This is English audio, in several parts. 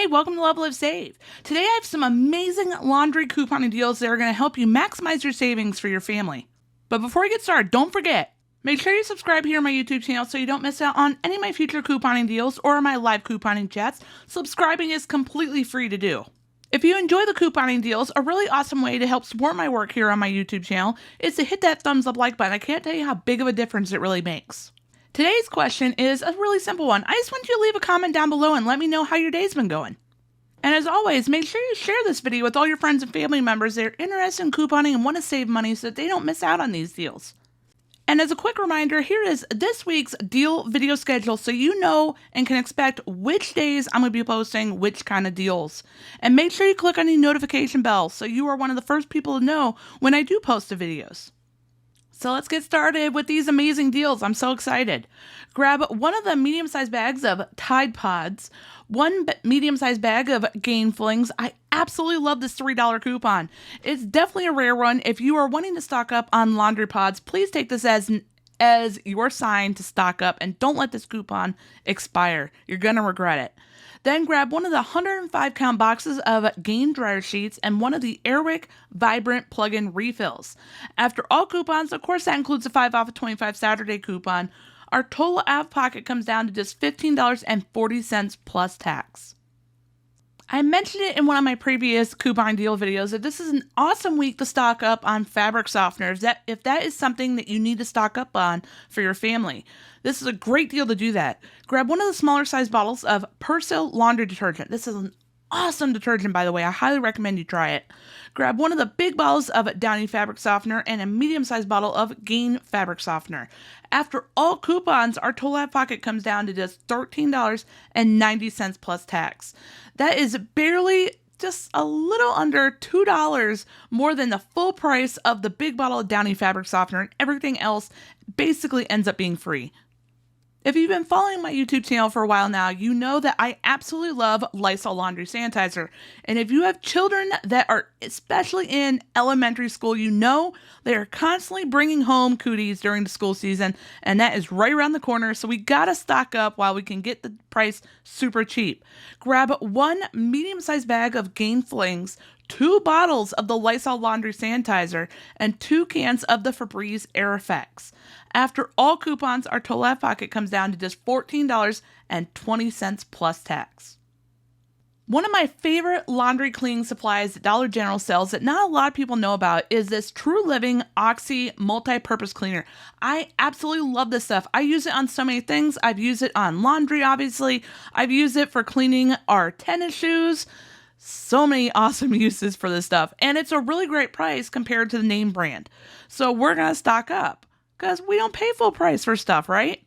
Hey, welcome to LoveLiveSave. Today I have some amazing laundry couponing deals that are going to help you maximize your savings for your family. But before we get started, don't forget, make sure you subscribe here on my YouTube channel so you don't miss out on any of my future couponing deals or my live couponing chats. Subscribing is completely free to do. If you enjoy the couponing deals, a really awesome way to help support my work here on my YouTube channel is to hit that thumbs up like button. I can't tell you how big of a difference it really makes. Today's question is a really simple one. I just want you to leave a comment down below and let me know how your day's been going. And as always, make sure you share this video with all your friends and family members that are interested in couponing and want to save money so that they don't miss out on these deals. And as a quick reminder, here is this week's deal video schedule so you know and can expect which days I'm going to be posting which kind of deals. And make sure you click on the notification bell so you are one of the first people to know when I do post the videos. So let's get started with these amazing deals. I'm so excited. Grab one of the medium-sized bags of Tide Pods, one medium-sized bag of Gain Flings. I absolutely love this $3 coupon. It's definitely a rare one. If you are wanting to stock up on laundry pods, please take this as your sign to stock up and don't let this coupon expire. You're going to regret it. Then grab one of the 105 count boxes of Gain dryer sheets and one of the Airwick Vibrant plug-in refills. After all coupons, of course that includes a 5 off of 25 Saturday coupon, our total out of pocket comes down to just $15.40 plus tax. I mentioned it in one of my previous coupon deal videos that this is an awesome week to stock up on fabric softeners, if that is something that you need to stock up on for your family. This is a great deal to do that. Grab one of the smaller size bottles of Persil laundry detergent. This is an awesome detergent, by the way. I highly recommend you try it. Grab one of the big bottles of Downy fabric softener and a medium-sized bottle of Gain fabric softener. After all coupons, our total out of pocket comes down to just $13.90 plus tax. That is barely just a little under $2 more than the full price of the big bottle of Downy fabric softener, and everything else basically ends up being free. If you've been following my YouTube channel for a while now, you know that I absolutely love Lysol laundry sanitizer. And if you have children that are especially in elementary school, you know they are constantly bringing home cooties during the school season, and that is right around the corner. So we gotta stock up while we can get the price super cheap. Grab one medium-sized bag of Gain Flings, 2 bottles of the Lysol laundry sanitizer, and 2 cans of the Febreze Air Effects. After all coupons, our total out of pocket comes down to just $14.20 plus tax. One of my favorite laundry cleaning supplies that Dollar General sells that not a lot of people know about is this True Living Oxy multi-purpose cleaner. I absolutely love this stuff. I use it on so many things. I've used it on laundry, obviously. I've used it for cleaning our tennis shoes. So many awesome uses for this stuff. And it's a really great price compared to the name brand. So we're going to stock up because we don't pay full price for stuff, right?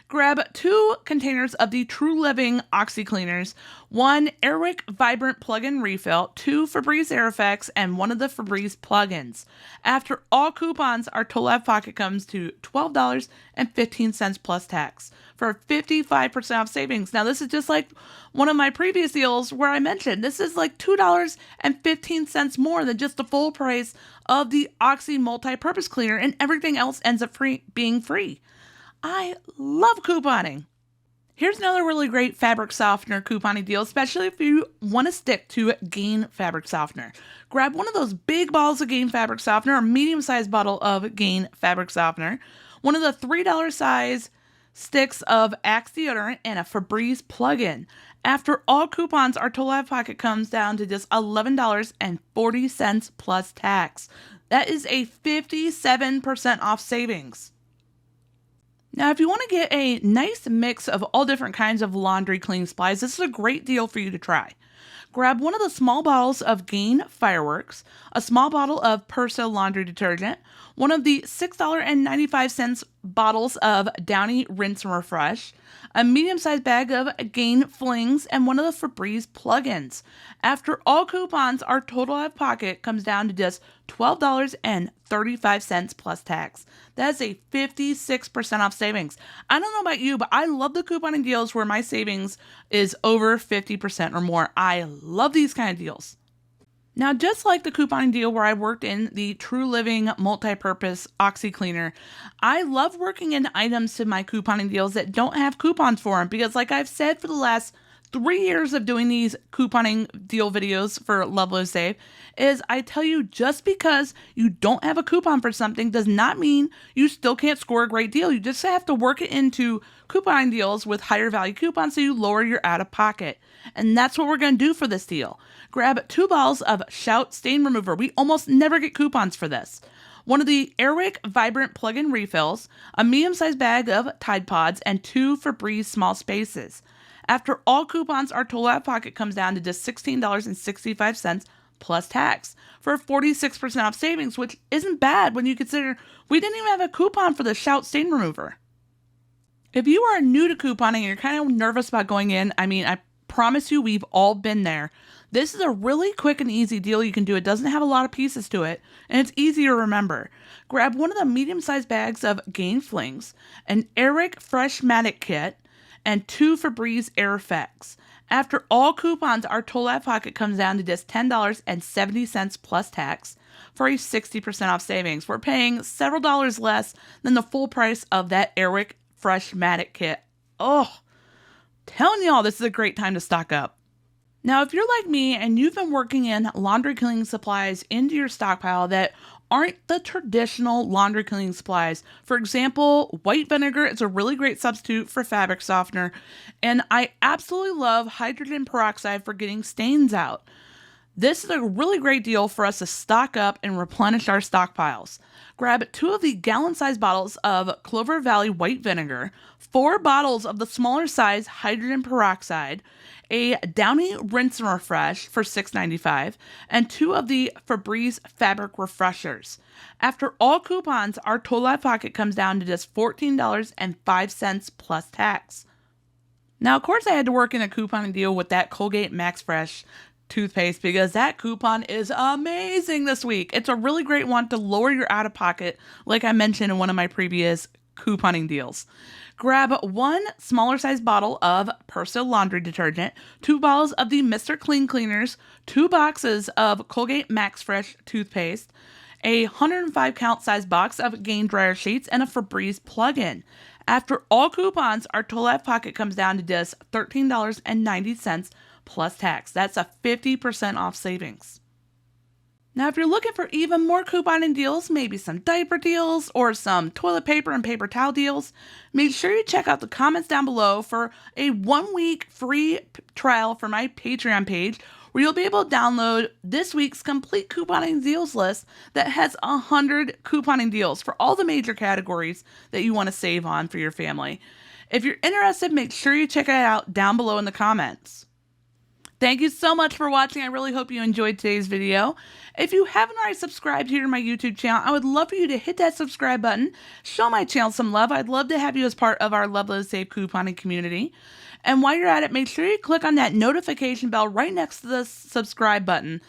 Grab 2 containers of the True Living Oxy Cleaners, 1 Airwick Vibrant plug-in refill, 2 Febreze Air Effects, and 1 of the Febreze plugins. After all coupons, our total out of pocket comes to $12.15 plus tax for 55% off savings. Now, this is just like one of my previous deals where I mentioned this is like $2.15 more than just the full price of the Oxy multi-purpose cleaner, and everything else ends up being free. I love couponing. Here's another really great fabric softener couponing deal, especially if you want to stick to Gain fabric softener. Grab one of those big bottles of Gain fabric softener, a medium-sized bottle of Gain fabric softener, one of the $3 size sticks of Axe deodorant, and a Febreze plug-in. After all coupons, our total out of pocket comes down to just $11.40 plus tax. That is a 57% off savings. Now, if you want to get a nice mix of all different kinds of laundry cleaning supplies, this is a great deal for you to try. Grab one of the small bottles of Gain Fireworks, a small bottle of Persil laundry detergent, one of the $6.95 bottles of Downy Rinse and Refresh, a medium-sized bag of Gain Flings, and one of the Febreze plugins. After all coupons, our total out of pocket comes down to just $12.35 plus tax. That's a 56% off savings. I don't know about you, but I love the couponing deals where my savings is over 50% or more. I love these kind of deals. Now, just like the couponing deal where I worked in the True Living multi-purpose Oxy cleaner, I love working in items to my couponing deals that don't have coupons for them because, like I've said for the last 3 years of doing these couponing deal videos for LoveLiveSave is I tell you, just because you don't have a coupon for something does not mean you still can't score a great deal. You just have to work it into couponing deals with higher value coupons so you lower your out of pocket. And that's what we're going to do for this deal. Grab 2 bottles of Shout Stain Remover. We almost never get coupons for this. One of the Airwick Vibrant plug-in refills, a medium-sized bag of Tide Pods, and 2 Febreze small spaces. After all coupons, our total out of pocket comes down to just $16.65 plus tax for 46% off savings, which isn't bad when you consider we didn't even have a coupon for the Shout Stain Remover. If you are new to couponing and you're kind of nervous about going in, I promise you we've all been there. This is a really quick and easy deal you can do. It doesn't have a lot of pieces to it, and it's easy to remember. Grab one of the medium-sized bags of Gain Flings, an Airwick Fresh Matic Kit, and 2 Febreze Air Effects. After all coupons, our total out of pocket comes down to just $10.70 plus tax for a 60% off savings. We're paying several dollars less than the full price of that Airwick Fresh Matic Kit. Oh, telling y'all this is a great time to stock up. Now, if you're like me and you've been working in laundry cleaning supplies into your stockpile that aren't the traditional laundry cleaning supplies, for example, white vinegar is a really great substitute for fabric softener, and I absolutely love hydrogen peroxide for getting stains out. This is a really great deal for us to stock up and replenish our stockpiles. Grab 2 of the gallon-sized bottles of Clover Valley white vinegar, 4 bottles of the smaller size hydrogen peroxide, a Downy Rinse and Refresh for $6.95, and 2 of the Febreze fabric refreshers. After all coupons, our total out of pocket comes down to just $14.05 plus tax. Now, of course, I had to work in a couponing deal with that Colgate Max Fresh toothpaste because that coupon is amazing this week. It's a really great one to lower your out of pocket, like I mentioned in one of my previous couponing deals. Grab 1 smaller size bottle of Persil laundry detergent, 2 bottles of the Mr. Clean Cleaners, 2 boxes of Colgate Max Fresh toothpaste, a 105 count size box of Gain dryer sheets, and a Febreze plug-in. After all coupons, our total out of pocket comes down to just $13.90 plus tax. That's a 50% off savings. Now, if you're looking for even more couponing deals, maybe some diaper deals or some toilet paper and paper towel deals, make sure you check out the comments down below for a 1-week free trial for my Patreon page, where you'll be able to download this week's complete couponing deals list that has 100 couponing deals for all the major categories that you want to save on for your family. If you're interested, make sure you check it out down below in the comments. Thank you so much for watching. I really hope you enjoyed today's video. If you haven't already subscribed here to my YouTube channel, I would love for you to hit that subscribe button. Show my channel some love. I'd love to have you as part of our LoveLiveSave couponing community. And while you're at it, make sure you click on that notification bell right next to the subscribe button.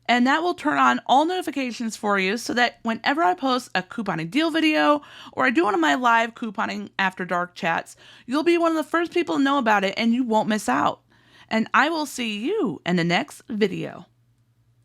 And that will turn on all notifications for you so that whenever I post a couponing deal video or I do one of my live couponing after dark chats, you'll be one of the first people to know about it and you won't miss out. And I will see you in the next video.